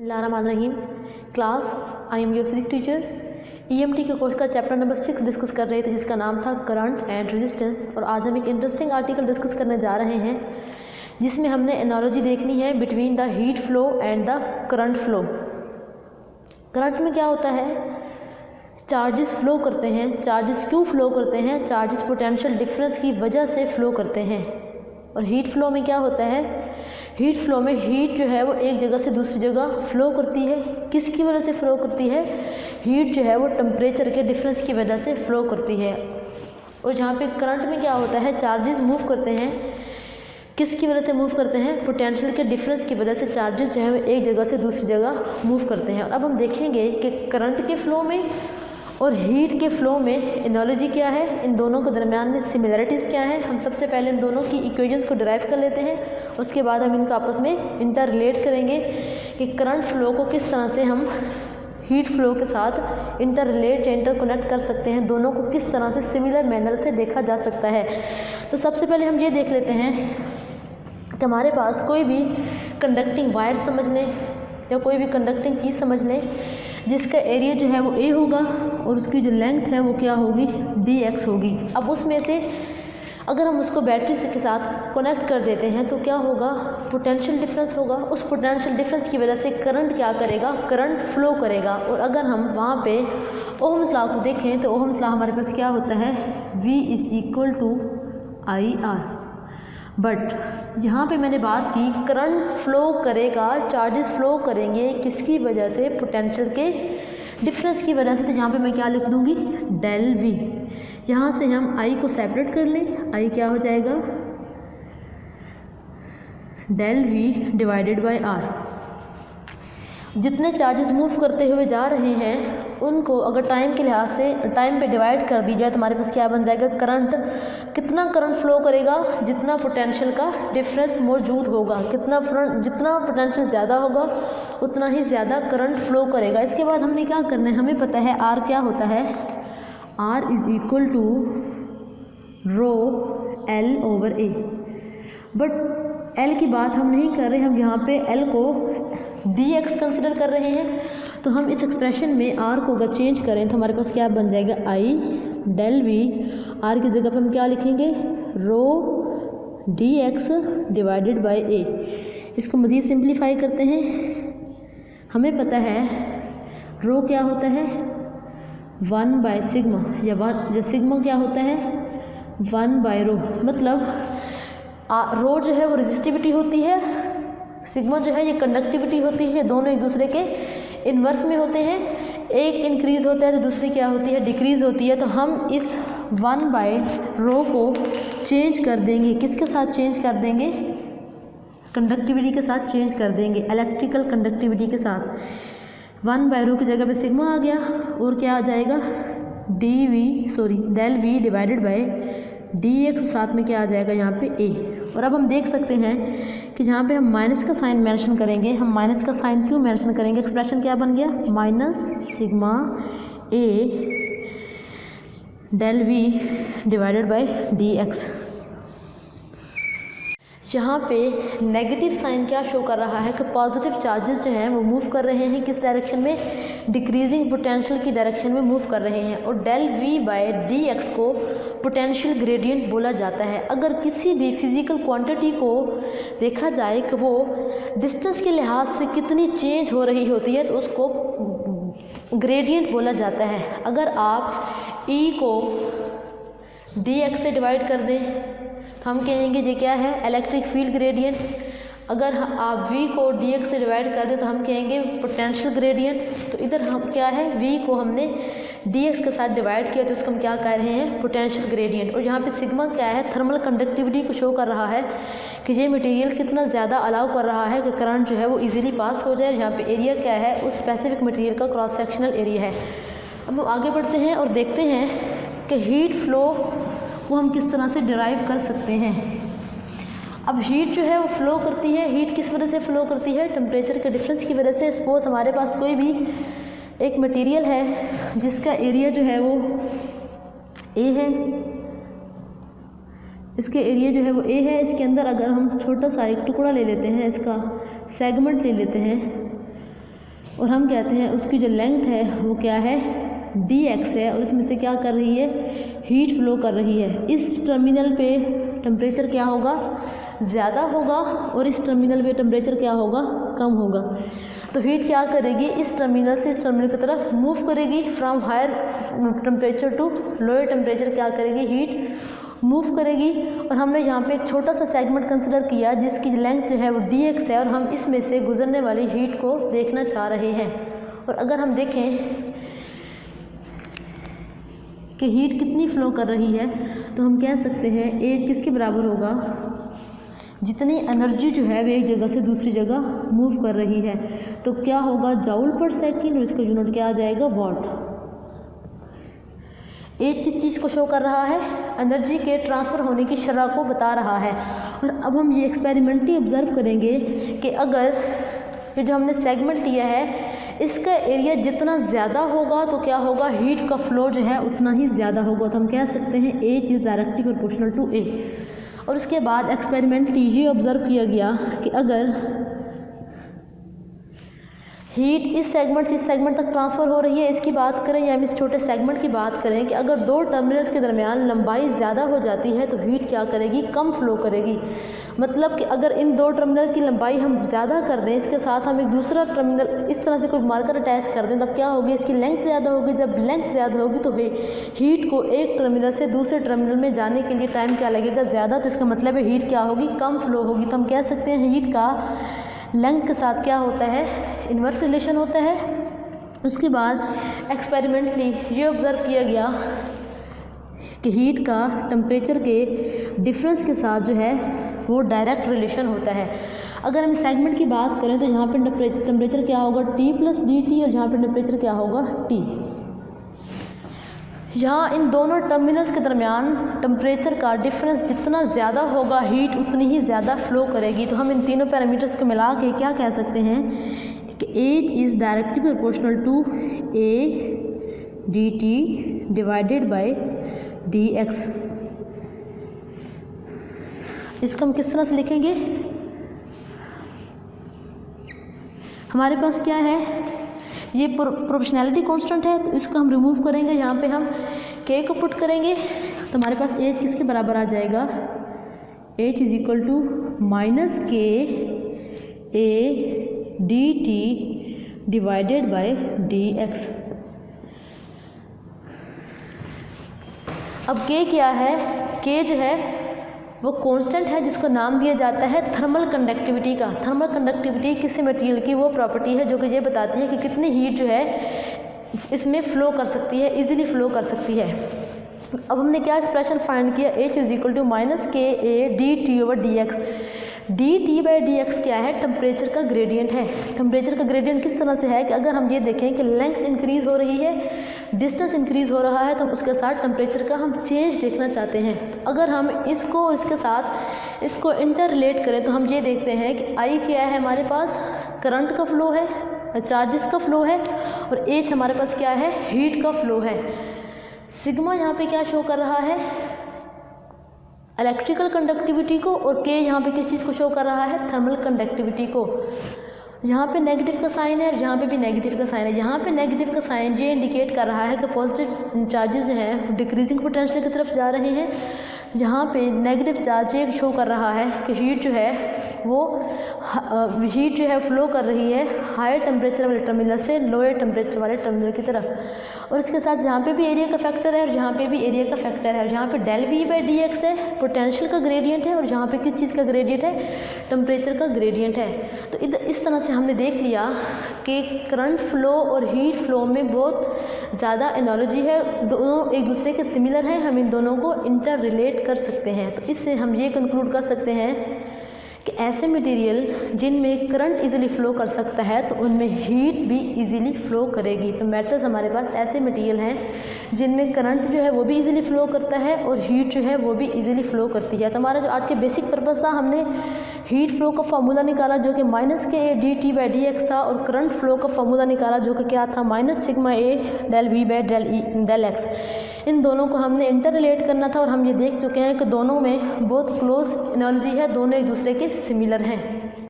बिस्मिल्लाहिर्रहमानिर्रहीम। Class I am your physics teacher. EMT के course का चैप्टर नंबर 6 डिस्कस कर रहे थे, जिसका नाम था करंट एंड रेजिस्टेंस। और आज हम एक इंटरेस्टिंग आर्टिकल डिस्कस करने जा रहे हैं, जिसमें हमने एनालॉजी देखनी है between the heat flow and the current flow. Current में क्या होता है, चार्जेस फ्लो करते हैं। चार्जेस क्यों फ्लो करते हैं? चार्जेस पोटेंशियल डिफरेंस की वजह से फ्लो करते हैं। और हीट फ्लो में क्या होता है, हीट फ्लो में हीट जो है वो एक जगह से दूसरी जगह फ्लो करती है। किसकी वजह से फ्लो करती है? हीट जो है वो टेम्परेचर के डिफरेंस की वजह से फ्लो करती है। और जहाँ पे करंट में क्या होता है, चार्जेस मूव करते हैं। किसकी वजह से मूव करते हैं? पोटेंशियल के डिफरेंस की वजह से चार्जेस जो है वो एक जगह से दूसरी जगह मूव करते हैं। और अब हम देखेंगे कि करंट के फ्लो में और हीट के फ्लो में एनालॉजी क्या है, इन दोनों के दरमियान में सिमिलरिटीज़ क्या है। हम सबसे पहले इन दोनों की इक्वेशंस को डिराइव कर लेते हैं, उसके बाद हम इनका आपस में इंटर रिलेट करेंगे कि करंट फ्लो को किस तरह से हम हीट फ्लो के साथ इंटर रिलेट या इंटर कनेक्ट कर सकते हैं, दोनों को किस तरह से सिमिलर मैनर से देखा जा सकता है। तो सबसे पहले हम ये देख लेते हैं कि हमारे पास कोई भी कंडक्टिंग वायर समझ लें या कोई भी कंडक्टिंग चीज़ समझ लें, जिसका एरिया जो है वो ए होगा और उसकी जो लेंथ है वो क्या होगी, dx होगी। अब उसमें से अगर हम उसको बैटरी से के साथ कनेक्ट कर देते हैं तो क्या होगा, पोटेंशियल डिफरेंस होगा। उस पोटेंशियल डिफरेंस की वजह से करंट क्या करेगा, करंट फ्लो करेगा। और अगर हम वहाँ पे ओहम्स लॉ को देखें तो ओहम्स लॉ हमारे पास क्या होता है, V = IR। बट यहाँ पे मैंने बात की करंट फ्लो करेगा, चार्जेस फ्लो करेंगे किसकी वजह से, पोटेंशियल के डिफरेंस की वजह से। तो यहाँ पे मैं क्या लिख दूँगी, डेल V। यहाँ से हम I को सेपरेट कर लें, I क्या हो जाएगा, del V divided by R। जितने चार्जेस मूव करते हुए जा रहे हैं उनको अगर टाइम के लिहाज से टाइम पे डिवाइड कर दी जाए तो हमारे पास क्या बन जाएगा, करंट। कितना करंट फ्लो करेगा, जितना पोटेंशियल का डिफरेंस मौजूद होगा, जितना पोटेंशियल ज़्यादा होगा उतना ही ज़्यादा करंट फ्लो करेगा। इसके बाद हमने क्या करना है, हमें पता है R क्या होता है, R = ρL/A। बट L की बात हम नहीं कर रहे, हम यहाँ पे L को dx कंसिडर कर रहे हैं। तो हम इस एक्सप्रेशन में R को अगर चेंज करें तो हमारे पास क्या बन जाएगा, I डेल V। R की जगह पे हम क्या लिखेंगे, ρdx डिवाइडेड बाय A। इसको मज़ीद सिंप्लीफाई करते हैं। हमें पता है रो क्या होता है, 1/σ, या सिग्मा क्या होता है, 1/ρ। मतलब रो जो है वो रेजिस्टिविटी होती है, सिग्मा जो है ये कंडक्टिविटी होती है। दोनों एक दूसरे के इन्वर्स में होते हैं, एक इंक्रीज़ होता है तो दूसरी क्या होती है, डिक्रीज़ होती है। तो हम इस 1/ρ को चेंज कर देंगे, किसके साथ चेंज कर देंगे, कंडक्टिविटी के साथ चेंज कर देंगे, इलेक्ट्रिकल कंडक्टिविटी के साथ। 1/ρ की जगह पे सिग्मा आ गया और क्या आ जाएगा, del V divided by dx, साथ में क्या आ जाएगा यहाँ पे A। और अब हम देख सकते हैं कि जहाँ पे हम माइनस का साइन मेंशन करेंगे, हम माइनस का साइन क्यों मेंशन करेंगे, एक्सप्रेशन क्या बन गया, -σA del V divided by dx। यहाँ पे नेगेटिव साइन क्या शो कर रहा है कि पॉजिटिव चार्जेस जो हैं वो मूव कर रहे हैं किस डायरेक्शन में, डिक्रीजिंग पोटेंशियल की डायरेक्शन में मूव कर रहे हैं। और डेल V/dx को पोटेंशियल ग्रेडियंट बोला जाता है। अगर किसी भी फिज़िकल क्वांटिटी को देखा जाए कि वो डिस्टेंस के लिहाज से कितनी चेंज हो रही होती है तो उसको ग्रेडियंट बोला जाता है। अगर आप E को dx से डिवाइड कर दें तो हम कहेंगे ये क्या है, इलेक्ट्रिक फील्ड ग्रेडियंट। अगर आप V को dx से डिवाइड कर दें तो हम कहेंगे पोटेंशियल ग्रेडियंट। तो इधर हम क्या है, V को हमने dx के साथ डिवाइड किया तो इसको हम क्या कह रहे हैं, पोटेंशियल ग्रेडियंट। और यहाँ पे सिग्मा क्या है, थर्मल कंडक्टिविटी को शो कर रहा है कि ये मटेरियल कितना ज़्यादा अलाउ कर रहा है कि करंट जो है वो इजीली पास हो जाए। यहाँ पे एरिया क्या है, उस स्पेसिफिक मटेरियल का क्रॉस सेक्शनल एरिया है। अब हम आगे बढ़ते हैं और देखते हैं कि हीट फ्लो वो हम किस तरह से डिराइव कर सकते हैं। अब हीट जो है वो फ्लो करती है, हीट किस वजह से फ्लो करती है, टेम्परेचर के डिफरेंस की वजह से। सपोज हमारे पास कोई भी एक मटेरियल है जिसका एरिया जो है वो A है, इसके एरिया जो है वो A है। इसके अंदर अगर हम छोटा सा एक टुकड़ा ले लेते हैं, इसका सेगमेंट ले लेते हैं और हम कहते हैं उसकी जो लेंथ है वो क्या है, dx है, और इसमें से क्या कर रही है, हीट फ्लो कर रही है। इस टर्मिनल पे टेम्परेचर क्या होगा, ज़्यादा होगा, और इस टर्मिनल पे टेम्परेचर क्या होगा, कम होगा। तो हीट क्या करेगी, इस टर्मिनल से इस टर्मिनल की तरफ मूव करेगी, from higher temperature to lower temperature क्या करेगी, हीट मूव करेगी। और हमने यहाँ पे एक छोटा सा सेगमेंट कंसिडर किया जिसकी लेंथ जो है वो dx है, और हम इसमें से गुजरने वाली हीट को देखना चाह रहे हैं। और अगर हम देखें कि हीट कितनी फ़्लो कर रही है, तो हम कह सकते हैं A किसके बराबर होगा, जितनी एनर्जी जो है वो एक जगह से दूसरी जगह मूव कर रही है, तो क्या होगा, जूल पर सेकेंड, और इसका यूनिट क्या आ जाएगा, वाट। एक किस चीज़ को शो कर रहा है, एनर्जी के ट्रांसफ़र होने की शरह को बता रहा है। और अब हम ये एक्सपेरिमेंटली ऑब्जर्व करेंगे कि अगर ये जो हमने सेगमेंट लिया है इसका एरिया जितना ज़्यादा होगा तो क्या होगा, हीट का फ्लो जो है उतना ही ज़्यादा होगा। तो हम कह सकते हैं H is directly proportional to A। और उसके बाद एक्सपेरिमेंटली ये ऑब्ज़र्व किया गया कि अगर हीट इस सेगमेंट से इस सेगमेंट तक ट्रांसफ़र हो रही है, इसकी बात करें या हम इस छोटे सेगमेंट की बात करें कि अगर दो टर्मिनल्स के दरमियान लंबाई ज़्यादा हो जाती है तो हीट क्या करेगी, कम फ्लो करेगी। मतलब कि अगर इन दो टर्मिनल की लंबाई हम ज़्यादा कर दें, इसके साथ हम एक दूसरा टर्मिनल इस तरह से कोई मार्कर अटैच कर दें, तब क्या होगी, इसकी लेंथ ज़्यादा होगी। जब लेंथ ज़्यादा होगी तो हीट को एक टर्मिनल से दूसरे टर्मिनल में जाने के लिए टाइम क्या लगेगा, ज़्यादा। तो इसका मतलब है हीट क्या होगी, कम फ्लो होगी। तो हम कह सकते हैं हीट का लेंथ के साथ क्या होता है, इन्वर्स रिलेशन होता है। उसके बाद एक्सपेरिमेंटली ये ऑब्ज़र्व किया गया कि हीट का टेम्परेचर के डिफरेंस के साथ जो है वो डायरेक्ट रिलेशन होता है। अगर हम सेगमेंट की बात करें तो यहाँ पे टेम्परेचर क्या होगा, T + dt, और यहाँ पे टेम्परेचर क्या होगा, T। यहाँ इन दोनों टर्मिनल्स के दरमियान टेम्परेचर का डिफरेंस जितना ज़्यादा होगा, हीट उतनी ही ज़्यादा फ्लो करेगी। तो हम इन तीनों पैरामीटर्स को मिला के क्या कह सकते हैं कि H is directly proportional to A dt divided by dx। इसको हम किस तरह से लिखेंगे, हमारे पास क्या है, ये प्रोपोर्शनैलिटी कांस्टेंट है, तो इसको हम रिमूव करेंगे, यहाँ पे हम k को पुट करेंगे, तो हमारे पास H किसके बराबर आ जाएगा, H is equal to -k A dt divided by dx। अब k क्या है, k जो है वो कांस्टेंट है जिसको नाम दिया जाता है थर्मल कंडक्टिविटी का। थर्मल कंडक्टिविटी किसी मटेरियल की वो प्रॉपर्टी है जो कि ये बताती है कि कितनी हीट जो है इसमें फ़्लो कर सकती है, इजीली फ़्लो कर सकती है। अब हमने क्या एक्सप्रेशन फाइंड किया, H is equal to -k A dt/dx। dt/dx क्या है, टेम्परेचर का ग्रेडियंट है। टेम्परेचर का ग्रेडियंट किस तरह से है कि अगर हम ये देखें कि लेंथ इंक्रीज़ हो रही है, डिस्टेंस इंक्रीज़ हो रहा है, तो उसके साथ टेम्परेचर का हम चेंज देखना चाहते हैं। तो अगर हम इसको और इसके साथ इसको इंटर रिलेट करें तो हम ये देखते हैं कि I क्या है, हमारे पास करंट का फ्लो है, चार्जेस का फ्लो है, और H हमारे पास क्या है, हीट का फ्लो है। सिग्मा यहाँ पे क्या शो कर रहा है, इलेक्ट्रिकल कंडक्टिविटी को, और K यहाँ पे किस चीज़ को शो कर रहा है, थर्मल कंडक्टिविटी को। यहाँ पे नेगेटिव का साइन है और यहाँ पे भी नेगेटिव का साइन है। यहाँ पे नेगेटिव का साइन ये इंडिकेट कर रहा है कि पॉजिटिव चार्जेस जो हैं डिक्रीजिंग पोटेंशियल की तरफ जा रहे हैं। यहाँ पे नेगेटिव चार्ज ये शो कर रहा है कि हीट जो है वो हीट जो है फ्लो कर रही है हायर टेम्परेचर वाले टर्मिनल से लोअर टेम्परेचर वाले टर्मिनल की तरफ। और इसके साथ जहाँ पे भी एरिया का फैक्टर है और यहाँ पे भी एरिया का फैक्टर है। यहाँ पे डेल V/dx है, पोटेंशियल का ग्रेडियंट है, और यहाँ पे किस चीज़ का ग्रेडियंट है, टेम्परेचर का ग्रेडियंट है। तो इस तरह से हमने देख लिया कि करंट फ्लो और हीट फ्लो में बहुत ज़्यादा एनालॉजी है, दोनों एक दूसरे के सिमिलर हैं, हम इन दोनों को इंटर रिलेट कर सकते हैं। तो इससे हम ये कंक्लूड कर सकते हैं कि ऐसे मटेरियल जिनमें करंट इजीली फ़्लो कर सकता है तो उनमें हीट भी इजीली फ़्लो करेगी। तो मेटल्स हमारे पास ऐसे मटेरियल हैं जिनमें करंट जो है वो भी इजीली फ़्लो करता है और हीट जो है वो भी इजीली फ़्लो करती है। तो हमारा जो आज के बेसिक पर्पस था, हमने हीट फ्लो का फार्मूला निकाला जो कि -k dt/dx था, और करंट फ्लो का फार्मूला निकाला जो कि क्या था, -σA del V/del del x। इन दोनों को हमने इंटर रिलेट करना था और हम ये देख चुके हैं कि दोनों में बहुत क्लोज एनालॉजी है, दोनों एक दूसरे के सिमिलर हैं।